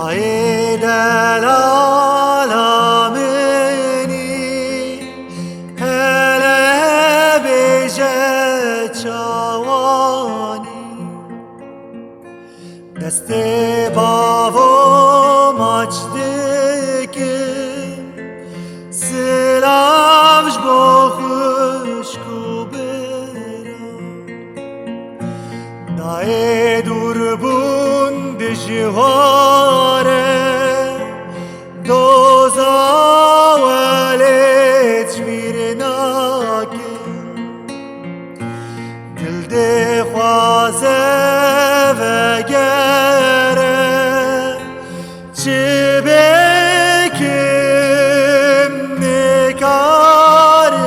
عيد العالمینی هلا بجد شوانی دست باوم açtı ki سلامش با خوشکو برم نای دور بون دجواره دوزا ولت میرناکن دل ده خوازه و گره چه بکم نکاره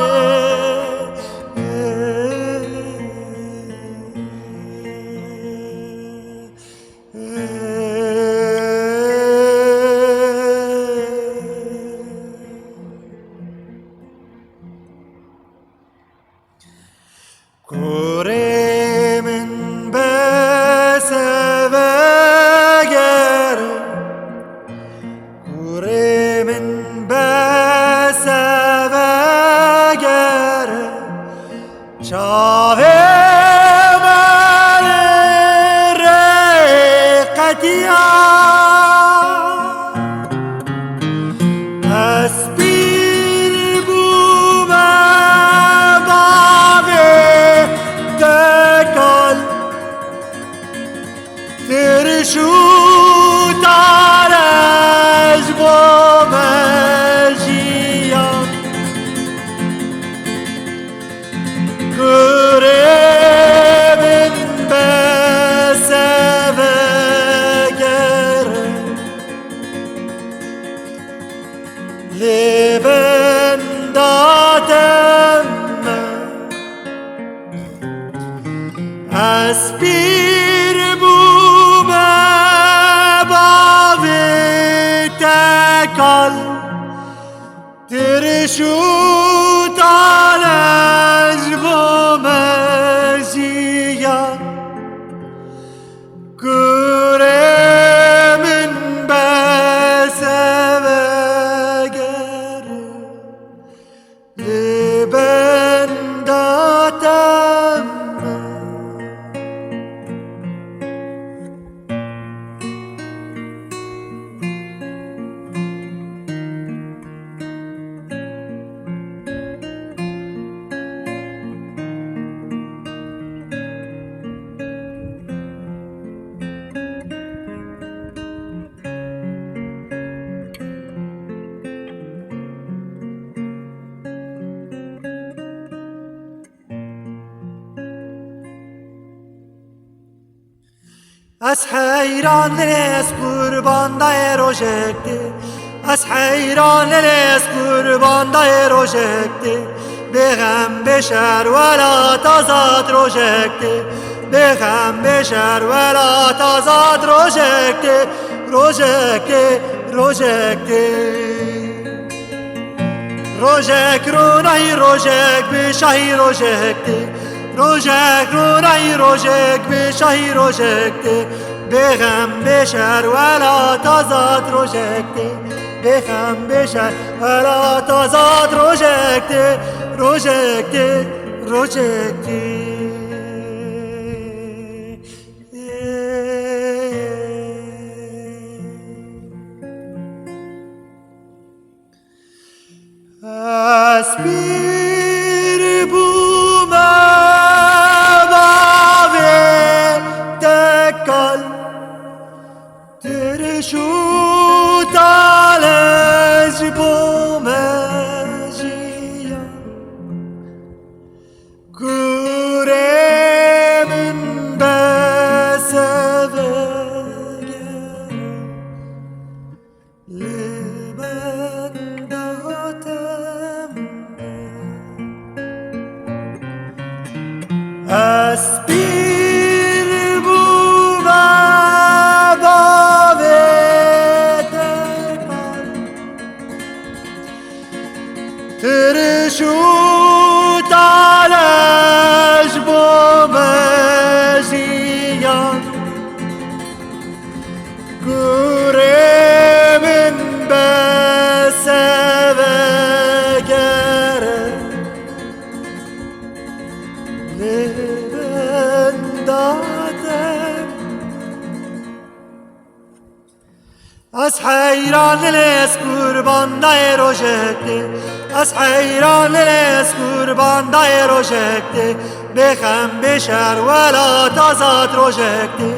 کوره من بسوگر کوره من بسوگر چاوه من رقتیا اسبیر بوم باوه تکل ترشو تارج بوم جیان من بسوگر لبن دادم اسبیر بوم باوی تکل ترشو تالج بوم جیان کوره من بسوگر لبن دادم از حیران لرس قربان دای روژکتی از حیران لرس قربان دای روژکتی بغم بشر ولا تزاد روژکتی بغم بشر ولا تزاد روژکتی روژکتی روژکتی روژک رونای روژک بشاهی روژکتی روژک رونای روژک بشاهی روژکتی بغم بشر ولا تزاد روژکتی بغم بشر ولا تزاد روژکتی روژکتی روژکتی اسبیر بوم باوی تکل ترشو تالج بوم جیان کوره من بسوگر لبن دادم اسبیر بوم باوی تکل ترشو تالج بوم جیان کوره لبن دادم از حیران لس قربان دای روژکته از حیران لس قربان دای روژکته بخم بشر ولا تزاد روژکته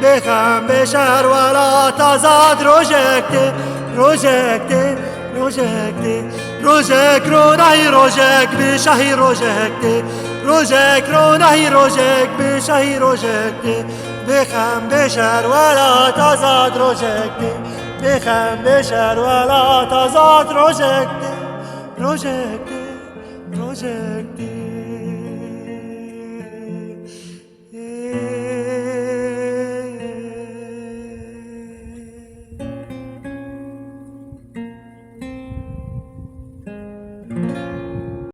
بخم بشر ولا تزاد روژکته روژکته روژکته روژک رو نهی روژک بشهی روژکته روژک رو نهی روژک بشهی روژکته بخم بشر ولا تزاد روژکته بخم بشر ولا تزاد روژکته روژکته روژکته